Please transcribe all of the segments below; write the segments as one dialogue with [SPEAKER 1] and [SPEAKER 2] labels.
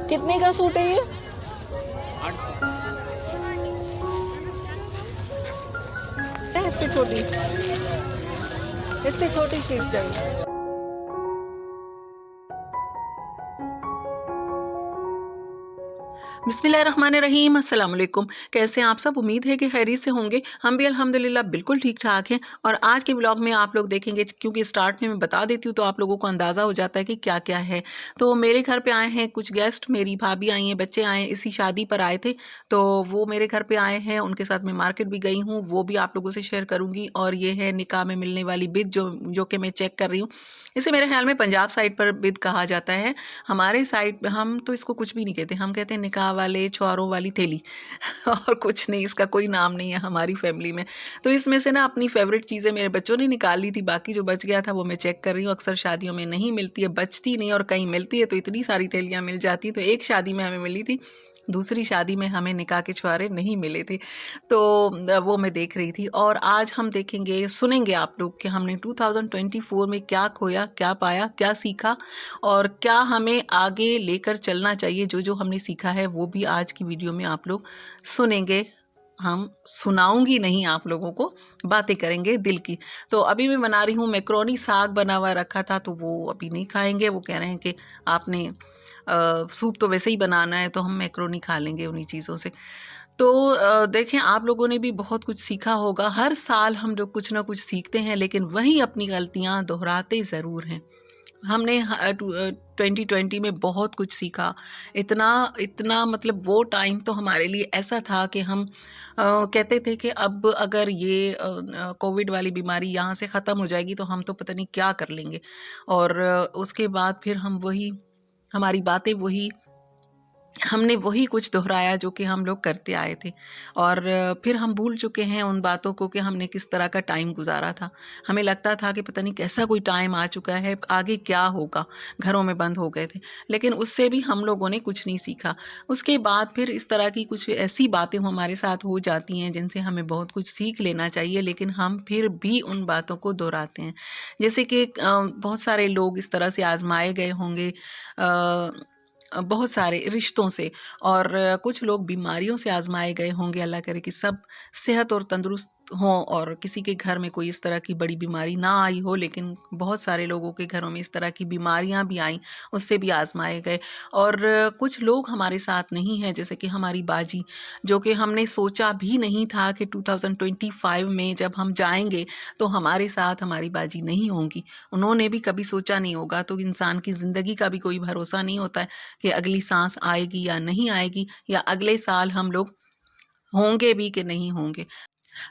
[SPEAKER 1] कितने का सूट है ये?
[SPEAKER 2] 800।
[SPEAKER 1] इससे छोटी, इससे छोटी शीट चाहिए। बिस्मिल्लाहिर्रहमानिर्रहीम, अस्सलाम वालेकुम। कैसे हैं आप सब? उम्मीद है कि खैरियत से होंगे। हम भी अल्हम्दुलिल्लाह बिल्कुल ठीक ठाक हैं। और आज के ब्लॉग में आप लोग देखेंगे, क्योंकि स्टार्ट में मैं बता देती हूँ तो आप लोगों को अंदाज़ा हो जाता है कि क्या क्या है। तो मेरे घर पे आए हैं कुछ गेस्ट, मेरी भाभी आई हैं, बच्चे आए हैं, इसी शादी पर आए थे तो वो मेरे घर पे आए हैं। उनके साथ मैं मार्केट भी गई हूँ, वो भी आप लोगों से शेयर करूँगी। और ये है निकाह में मिलने वाली बिद जो कि मैं चेक कर रही हूँ। इसे मेरे ख्याल में पंजाब साइड पर बिद कहा जाता है। हमारे साइड हम तो इसको कुछ भी नहीं कहते, हम कहते हैं निकाह वाले छुआरों वाली थैली और कुछ नहीं, इसका कोई नाम नहीं है हमारी फैमिली में। तो इसमें से ना अपनी फेवरेट चीज़ें मेरे बच्चों ने निकाल ली थी, बाकी जो बच गया था वो मैं चेक कर रही हूँ। अक्सर शादियों में नहीं मिलती है, बचती नहीं, और कहीं मिलती है तो इतनी सारी थैलियाँ मिल जाती हैं। तो एक शादी में हमें मिली थी, दूसरी शादी में हमें निकाह के छुआरे नहीं मिले थे। तो वो मैं देख रही थी। और आज हम देखेंगे, सुनेंगे आप लोग कि हमने 2024 में क्या खोया, क्या पाया, क्या सीखा और क्या हमें आगे लेकर चलना चाहिए। जो जो हमने सीखा है वो भी आज की वीडियो में आप लोग सुनेंगे। हम सुनाऊंगी नहीं आप लोगों को, बातें करेंगे दिल की। तो अभी मैं बना रही हूँ मैक्रोनी, साग बना हुआ रखा था तो वो अभी नहीं खाएंगे। वो कह रहे हैं कि आपने सूप तो वैसे ही बनाना है, तो हम मैक्रोनी खा लेंगे उन्हीं चीज़ों से। तो देखें, आप लोगों ने भी बहुत कुछ सीखा होगा। हर साल हम लोग कुछ ना कुछ सीखते हैं, लेकिन वही अपनी गलतियां दोहराते ज़रूर हैं। हमने 2020 में बहुत कुछ सीखा। इतना इतना मतलब वो टाइम तो हमारे लिए ऐसा था कि हम कहते थे कि अब अगर ये कोविड वाली बीमारी यहाँ से ख़त्म हो जाएगी तो हम तो पता नहीं क्या कर लेंगे। और उसके बाद फिर हम वही, हमारी बातें वही, हमने वही कुछ दोहराया जो कि हम लोग करते आए थे। और फिर हम भूल चुके हैं उन बातों को कि हमने किस तरह का टाइम गुजारा था। हमें लगता था कि पता नहीं कैसा कोई टाइम आ चुका है, आगे क्या होगा। घरों में बंद हो गए थे, लेकिन उससे भी हम लोगों ने कुछ नहीं सीखा। उसके बाद फिर इस तरह की कुछ ऐसी बातें हमारे साथ हो जाती हैं जिनसे हमें बहुत कुछ सीख लेना चाहिए, लेकिन हम फिर भी उन बातों को दोहराते हैं। जैसे कि बहुत सारे लोग इस तरह से आजमाए गए होंगे बहुत सारे रिश्तों से, और कुछ लोग बीमारियों से आजमाए गए होंगे। अल्लाह करे कि सब सेहत और तंदुरुस्त हों और किसी के घर में कोई इस तरह की बड़ी बीमारी ना आई हो, लेकिन बहुत सारे लोगों के घरों में इस तरह की बीमारियां भी आईं, उससे भी आजमाए गए। और कुछ लोग हमारे साथ नहीं हैं, जैसे कि हमारी बाजी, जो कि हमने सोचा भी नहीं था कि 2025 में जब हम जाएंगे तो हमारे साथ हमारी बाजी नहीं होंगी। उन्होंने भी कभी सोचा नहीं होगा। तो इंसान की ज़िंदगी का भी कोई भरोसा नहीं होता है कि अगली सांस आएगी या नहीं आएगी, या अगले साल हम लोग होंगे भी कि नहीं होंगे।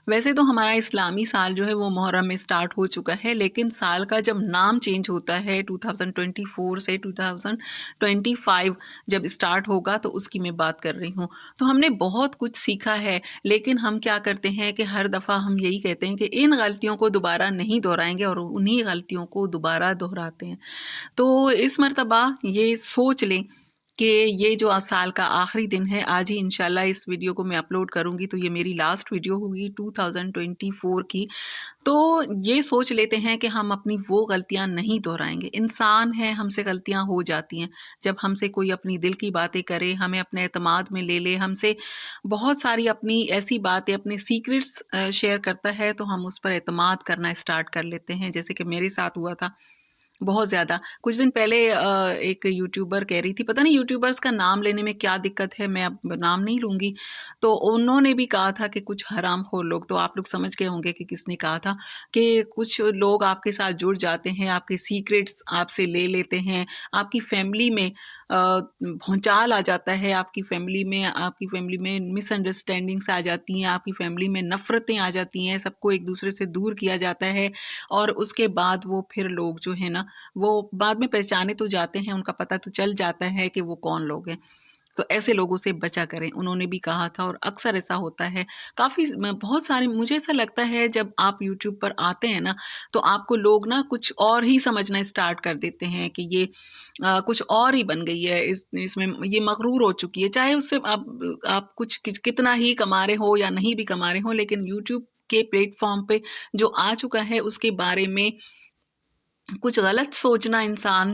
[SPEAKER 1] वैसे तो हमारा इस्लामी साल जो है वो मुहर्रम में स्टार्ट हो चुका है, लेकिन साल का जब नाम चेंज होता है 2024 से 2025 जब स्टार्ट होगा, तो उसकी मैं बात कर रही हूँ। तो हमने बहुत कुछ सीखा है, लेकिन हम क्या करते हैं कि हर दफ़ा हम यही कहते हैं कि इन गलतियों को दोबारा नहीं दोहराएंगे, और उन्हीं गलतियों को दोबारा दोहराते हैं। तो इस मर्तबा ये सोच लें कि ये जो साल का आखिरी दिन है, आज ही इंशाल्लाह इस वीडियो को मैं अपलोड करूँगी, तो ये मेरी लास्ट वीडियो होगी 2024 की। तो ये सोच लेते हैं कि हम अपनी वो गलतियाँ नहीं दोहराएंगे। इंसान हैं, हमसे गलतियाँ हो जाती हैं। जब हमसे कोई अपनी दिल की बातें करे, हमें अपने एतमाद में ले ले, हमसे बहुत सारी अपनी ऐसी बातें, अपने सीक्रेट्स शेयर करता है, तो हम उस पर एतमाद करना स्टार्ट कर लेते हैं, जैसे कि मेरे साथ हुआ था बहुत ज़्यादा। कुछ दिन पहले एक यूट्यूबर कह रही थी, पता नहीं यूट्यूबर्स का नाम लेने में क्या दिक्कत है, मैं अब नाम नहीं लूँगी। तो उन्होंने भी कहा था कि कुछ हरामखोर लोग, तो आप लोग समझ गए होंगे कि किसने कहा था, कि कुछ लोग आपके साथ जुड़ जाते हैं, आपके सीक्रेट्स आपसे ले लेते हैं, आपकी फैमिली में भूचाल आ जाता है, आपकी फैमिली में मिसअंडरस्टैंडिंग्स आ जाती हैं, आपकी फैमिली में नफ़रतें आ जाती हैं, सबको एक दूसरे से दूर किया जाता है। और उसके बाद वो फिर लोग जो है ना, वो बाद में पहचाने तो जाते हैं, उनका पता तो चल जाता है कि वो कौन लोग हैं। तो ऐसे लोगों से बचा करें, उन्होंने भी कहा था, और अक्सर ऐसा होता है। काफ़ी बहुत सारे, मुझे ऐसा लगता है जब आप यूट्यूब पर आते हैं ना, तो आपको लोग ना कुछ और ही समझना स्टार्ट कर देते हैं कि ये कुछ और ही बन गई है, इसमें ये मगरूर हो चुकी है। चाहे उससे आप कुछ कितना ही कमा रहे हो या नहीं भी कमा रहे हो, लेकिन यूट्यूब के प्लेटफॉर्म पे जो आ चुका है उसके बारे में कुछ गलत सोचना इंसान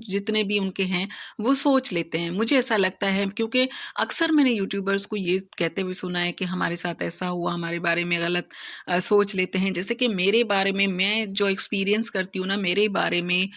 [SPEAKER 1] जितने भी उनके हैं वो सोच लेते हैं, मुझे ऐसा लगता है। क्योंकि अक्सर मैंने यूट्यूबर्स को ये कहते हुए सुना है कि हमारे साथ ऐसा हुआ, हमारे बारे में गलत सोच लेते हैं। जैसे कि मेरे बारे में मैं जो एक्सपीरियंस करती हूँ ना, मेरे बारे में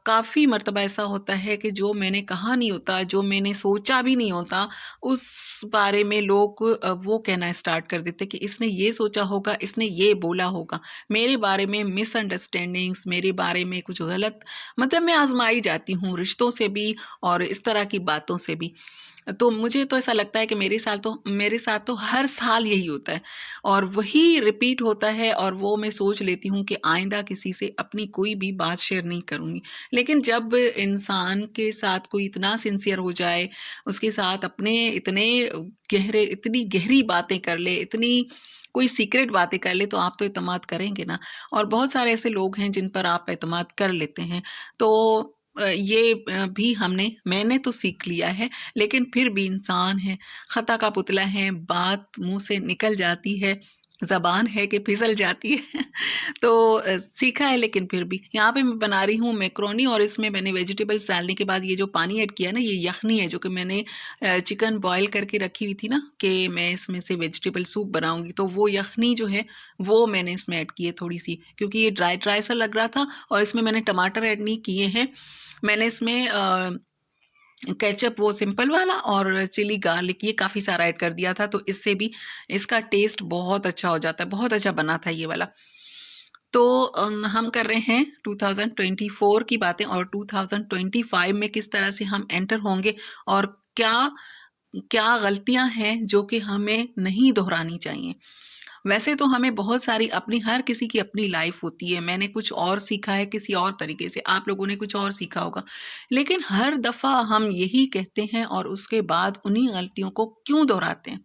[SPEAKER 1] काफ़ी मर्तबा ऐसा होता है कि जो मैंने कहा नहीं होता, जो मैंने सोचा भी नहीं होता, उस बारे में लोग वो कहना स्टार्ट कर देते कि इसने ये सोचा होगा, इसने ये बोला होगा। मेरे बारे में मिसअंडरस्टैंडिंग्स, मेरे बारे में कुछ गलत, मतलब मैं आज़माई जाती हूँ रिश्तों से भी और इस तरह की बातों से भी। तो मुझे तो ऐसा लगता है कि मेरे साथ तो हर साल यही होता है और वही रिपीट होता है, और वो मैं सोच लेती हूँ कि आइंदा किसी से अपनी कोई भी बात शेयर नहीं करूँगी। लेकिन जब इंसान के साथ कोई इतना सिंसियर हो जाए, उसके साथ अपने इतनी गहरी बातें कर ले, इतनी कोई सीक्रेट बातें कर ले, तो आप तो एतमाद करेंगे ना। और बहुत सारे ऐसे लोग हैं जिन पर आप एतमाद कर लेते हैं। तो ये भी मैंने तो सीख लिया है, लेकिन फिर भी इंसान है, खता का पुतला है, बात मुँह से निकल जाती है, ज़बान है कि फिसल जाती है। तो सीखा है, लेकिन फिर भी यहाँ पे मैं बना रही हूँ मैक्रोनी, और इसमें मैंने वेजिटेबल्स डालने के बाद ये जो पानी ऐड किया ना, ये यखनी है जो कि मैंने चिकन बॉयल करके रखी हुई थी ना, कि मैं इसमें से वेजिटेबल सूप बनाऊँगी। तो वो यखनी जो है वो मैंने इसमें ऐड की है थोड़ी-सी, क्योंकि ये ड्राई ड्राई सा लग रहा था और इसमें मैंने टमाटर ऐड नहीं किए हैं। मैंने इसमें केचअप वो सिंपल वाला और चिली गार्लिक ये काफ़ी सारा ऐड कर दिया था, तो इससे भी इसका टेस्ट बहुत अच्छा हो जाता है, बहुत अच्छा बना था ये वाला। तो हम कर रहे हैं 2024 की बातें, और 2025 में किस तरह से हम एंटर होंगे, और क्या क्या गलतियां हैं जो कि हमें नहीं दोहरानी चाहिए। वैसे तो हमें बहुत सारी अपनी, हर किसी की अपनी लाइफ होती है। मैंने कुछ और सीखा है किसी और तरीके से, आप लोगों ने कुछ और सीखा होगा। लेकिन हर दफ़ा हम यही कहते हैं और उसके बाद उन्हीं गलतियों को क्यों दोहराते हैं?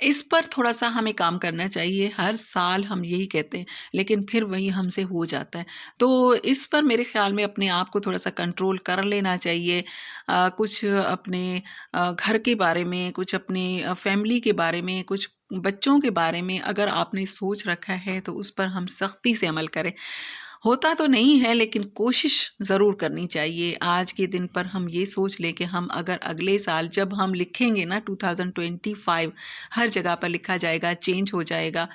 [SPEAKER 1] इस पर थोड़ा-सा हमें काम करना चाहिए। हर साल हम यही कहते हैं, लेकिन फिर वही हमसे हो जाता है। तो इस पर मेरे ख़्याल में अपने आप को थोड़ा-सा कंट्रोल कर लेना चाहिए। कुछ अपने घर के बारे में, कुछ अपने फैमिली के बारे में, कुछ बच्चों के बारे में अगर आपने सोच रखा है, तो उस पर हम सख्ती से अमल करें। होता तो नहीं है, लेकिन कोशिश ज़रूर करनी चाहिए। आज के दिन पर हम ये सोच लें कि हम अगर अगले साल जब हम लिखेंगे ना 2025, हर जगह पर लिखा जाएगा, चेंज हो जाएगा।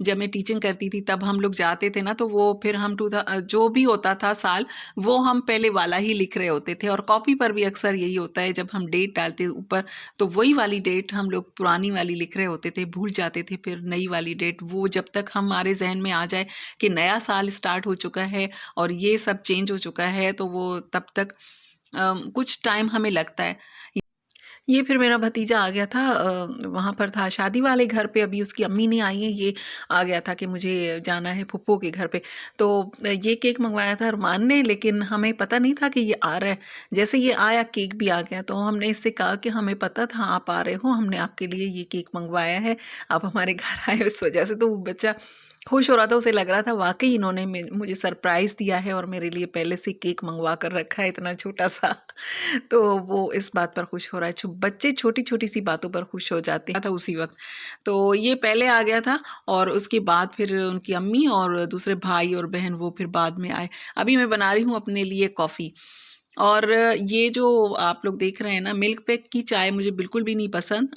[SPEAKER 1] जब मैं टीचिंग करती थी तब हम लोग जाते थे ना, तो वो फिर हम जो भी होता था साल, वो हम पहले वाला ही लिख रहे होते थे, और कॉपी पर भी अक्सर यही होता है, जब हम डेट डालते ऊपर, तो वही वाली डेट हम लोग पुरानी वाली लिख रहे होते थे, भूल जाते थे फिर नई वाली डेट। वो जब तक हमारे ज़हन में आ जाए कि नया साल स्टार्ट हो चुका है और ये सब चेंज हो चुका है, तो वो तब तक कुछ टाइम हमें लगता है। ये फिर मेरा भतीजा आ गया था, वहाँ पर था शादी वाले घर पे, अभी उसकी अम्मी नहीं आई है, ये आ गया था कि मुझे जाना है फूफो के घर पे। तो ये केक मंगवाया था अरमान ने, लेकिन हमें पता नहीं था कि ये आ रहा है। जैसे ये आया केक भी आ गया, तो हमने इससे कहा कि हमें पता था आप आ रहे हो, हमने आपके लिए ये केक मंगवाया है, आप हमारे घर आए इस वजह से। तो वो बच्चा खुश हो रहा था, उसे लग रहा था वाकई इन्होंने मुझे सरप्राइज़ दिया है और मेरे लिए पहले से केक मंगवा कर रखा है इतना छोटा सा। तो वो इस बात पर खुश हो रहा है। बच्चे छोटी-छोटी सी बातों पर खुश हो जाते था उसी वक़्त। तो ये पहले आ गया था, और उसके बाद फिर उनकी अम्मी और दूसरे भाई और बहन वो फिर बाद में आए। अभी मैं बना रही हूँ अपने लिए कॉफ़ी। और ये जो आप लोग देख रहे हैं ना, मिल्क पैक की चाय मुझे बिल्कुल भी नहीं पसंद।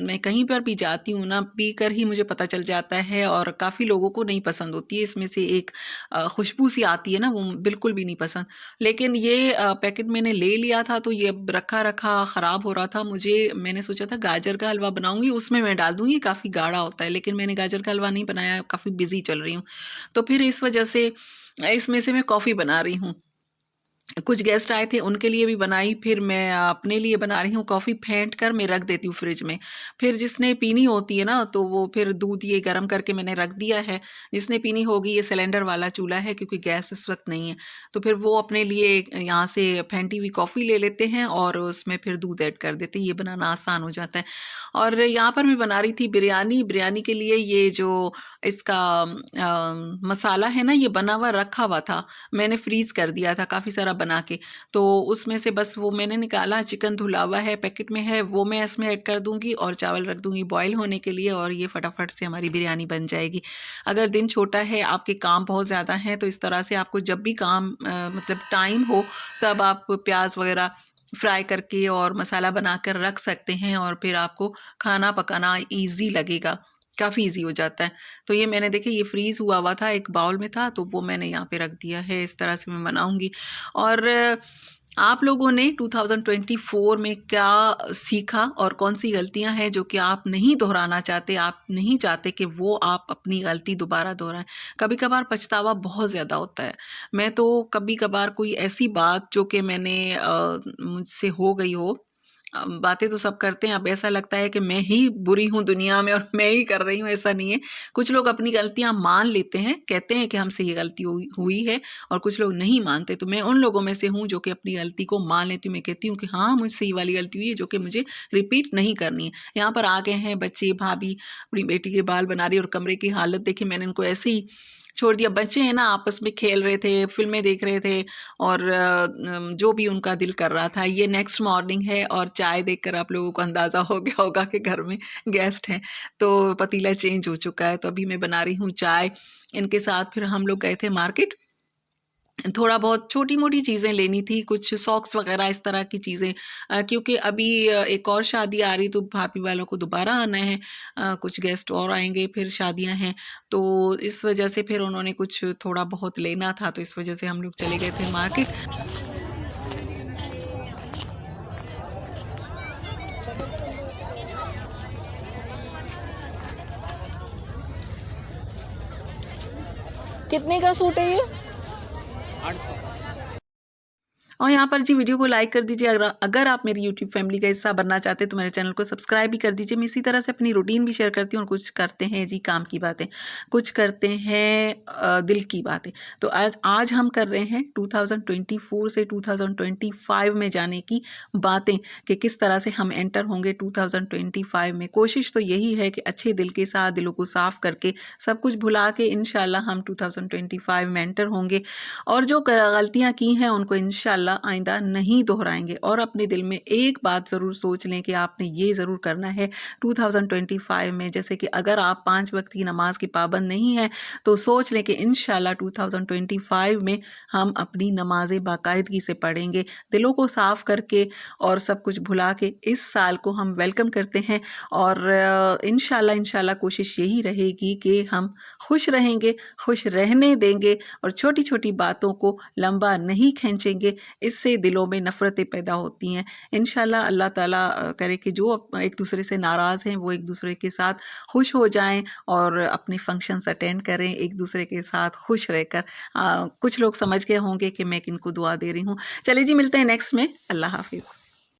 [SPEAKER 1] मैं कहीं पर भी जाती हूँ ना, पीकर ही मुझे पता चल जाता है, और काफ़ी लोगों को नहीं पसंद होती है। इसमें से एक खुशबू सी आती है ना, वो बिल्कुल भी नहीं पसंद। लेकिन ये पैकेट मैंने ले लिया था, तो ये अब रखा-रखा ख़राब हो रहा था। मैंने सोचा था गाजर का हलवा बनाऊँगी, उसमें मैं डाल दूँगी, काफ़ी गाढ़ा होता है। लेकिन मैंने गाजर का हलवा नहीं बनाया, काफ़ी बिज़ी चल रही हूँ। तो फिर इस वजह से इसमें से मैं कॉफ़ी बना रही हूँ। कुछ गेस्ट आए थे, उनके लिए भी बनाई, फिर मैं अपने लिए बना रही हूँ। कॉफ़ी फेंट कर मैं रख देती हूँ फ्रिज में। फिर जिसने पीनी होती है ना, तो वो फिर दूध ये गरम करके मैंने रख दिया है। जिसने पीनी होगी, ये सिलेंडर वाला चूल्हा है क्योंकि गैस इस वक़्त नहीं है, तो फिर वो अपने लिए यहाँ से फेंटी हुई कॉफ़ी ले लेते हैं और उसमें फिर दूध ऐड कर देते हैं। ये बनाना आसान हो जाता है। और यहाँ पर मैं बना रही थी बिरयानी। बिरयानी के लिए ये जो इसका मसाला है ना, ये बना हुआ रखा हुआ था। मैंने फ्रीज़ कर दिया था, काफ़ी सारा बना के, तो उसमें से बस वो मैंने निकाला, चिकन धुला हुआ है, पैकेट में है, वो मैं इसमें ऐड कर दूँगी और चावल रख दूँगी बॉयल होने के लिए और ये फटाफट से हमारी बिरयानी बन जाएगी। अगर दिन छोटा है, आपके काम बहुत ज़्यादा हैं, तो इस तरह से आपको जब भी काम मतलब टाइम हो, तब आप प्याज़ वगैरह फ्राई करके और मसाला बनाकर रख सकते हैं और फिर आपको खाना पकाना ईज़ी लगेगा, काफ़ी ईज़ी हो जाता है। तो ये मैंने देखिए ये फ्रीज़ हुआ हुआ था, एक बाउल में था, तो वो मैंने यहाँ पे रख दिया है, इस तरह से मैं बनाऊँगी। और आप लोगों ने 2024 में क्या सीखा और कौन-सी गलतियाँ हैं जो कि आप नहीं दोहराना चाहते, आप नहीं चाहते कि वो आप अपनी गलती दोबारा दोहराएँ? कभी-कभार पछतावा बहुत ज़्यादा होता है। मैं तो कभी-कभार कोई ऐसी बात जो कि मैंने मुझसे हो गई हो, बातें तो सब करते हैं, अब ऐसा लगता है कि मैं ही बुरी हूँ दुनिया में और मैं ही कर रही हूँ, ऐसा नहीं है। कुछ लोग अपनी गलतियाँ मान लेते हैं, कहते हैं कि हमसे ये गलती हुई हुई है और कुछ लोग नहीं मानते। तो मैं उन लोगों में से हूँ जो कि अपनी गलती को मान लेती हूँ। मैं कहती हूँ कि हाँ, मुझसे ये वाली गलती हुई है जो कि मुझे रिपीट नहीं करनी है। यहाँ पर आ गए हैं बच्चे, भाभी अपनी बेटी के बाल बना रही है और कमरे की हालत देखिए, मैंने इनको ऐसे ही छोड़ दिया। बच्चे हैं ना, आपस में खेल रहे थे, फ़िल्में देख रहे थे और जो भी उनका दिल कर रहा था। ये नेक्स्ट मॉर्निंग है और चाय देखकर आप लोगों को अंदाज़ा हो गया होगा कि घर में गेस्ट हैं, तो पतीला चेंज हो चुका है। तो अभी मैं बना रही हूँ चाय। इनके साथ फिर हम लोग गए थे मार्केट, थोड़ा बहुत छोटी-मोटी चीज़ें लेनी थी, कुछ सॉक्स वग़ैरह इस तरह की चीज़ें, क्योंकि अभी एक और शादी आ रही, तो भाभी वालों को दोबारा आना है, कुछ गेस्ट और आएँगे, फिर शादियाँ हैं, तो इस वजह से फिर उन्होंने कुछ थोड़ा बहुत लेना था, तो इस वजह से हम लोग चले गए थे मार्केट। कितने का सूट है ये?
[SPEAKER 2] 800।
[SPEAKER 1] और यहाँ पर जी वीडियो को लाइक कर दीजिए। अगर आप मेरी यूट्यूब फैमिली का हिस्सा बनना चाहते हैं तो मेरे चैनल को सब्सक्राइब भी कर दीजिए। मैं इसी तरह से अपनी रूटीन भी शेयर करती हूँ और कुछ करते हैं जी काम की बातें, कुछ करते हैं दिल की बातें। तो आज हम कर रहे हैं 2024 से 2025 में जाने की बातें कि किस तरह से हम एंटर होंगे 2025 में। कोशिश तो यही है कि अच्छे दिल के साथ, दिलों को साफ़ करके, सब कुछ भुला के इंशाल्लाह हम 2025 में एंटर होंगे और जो गलतियाँ की हैं उनको इंशाल्लाह आइंदा नहीं दोहराएंगे। और अपने दिल में एक बात ज़रूर सोच लें कि आपने ये ज़रूर करना है 2025 में, जैसे कि अगर आप 5 वक्त की नमाज के पाबंद नहीं हैं तो सोच लें कि इंशाल्लाह 2025 में हम अपनी नमाज़ें बाकायदगी से पढ़ेंगे, दिलों को साफ़ करके और सब कुछ भुला के इस साल को हम वेलकम करते हैं। और इंशाल्लाह कोशिश यही रहेगी कि हम खुश रहेंगे, खुश रहने देंगे और छोटी-छोटी बातों को लंबा नहीं खींचेंगे, इससे दिलों में नफ़रतें पैदा होती हैं। इंशाल्लाह अल्लाह ताला करे कि जो एक दूसरे से नाराज़ हैं वो एक दूसरे के साथ खुश हो जाएँ और अपने फंक्शंस अटेंड करें एक दूसरे के साथ खुश रहकर। कुछ लोग समझ गए होंगे कि मैं किनको दुआ दे रही हूँ। चलिए जी, मिलते हैं नेक्स्ट में। अल्लाह हाफ़िज़।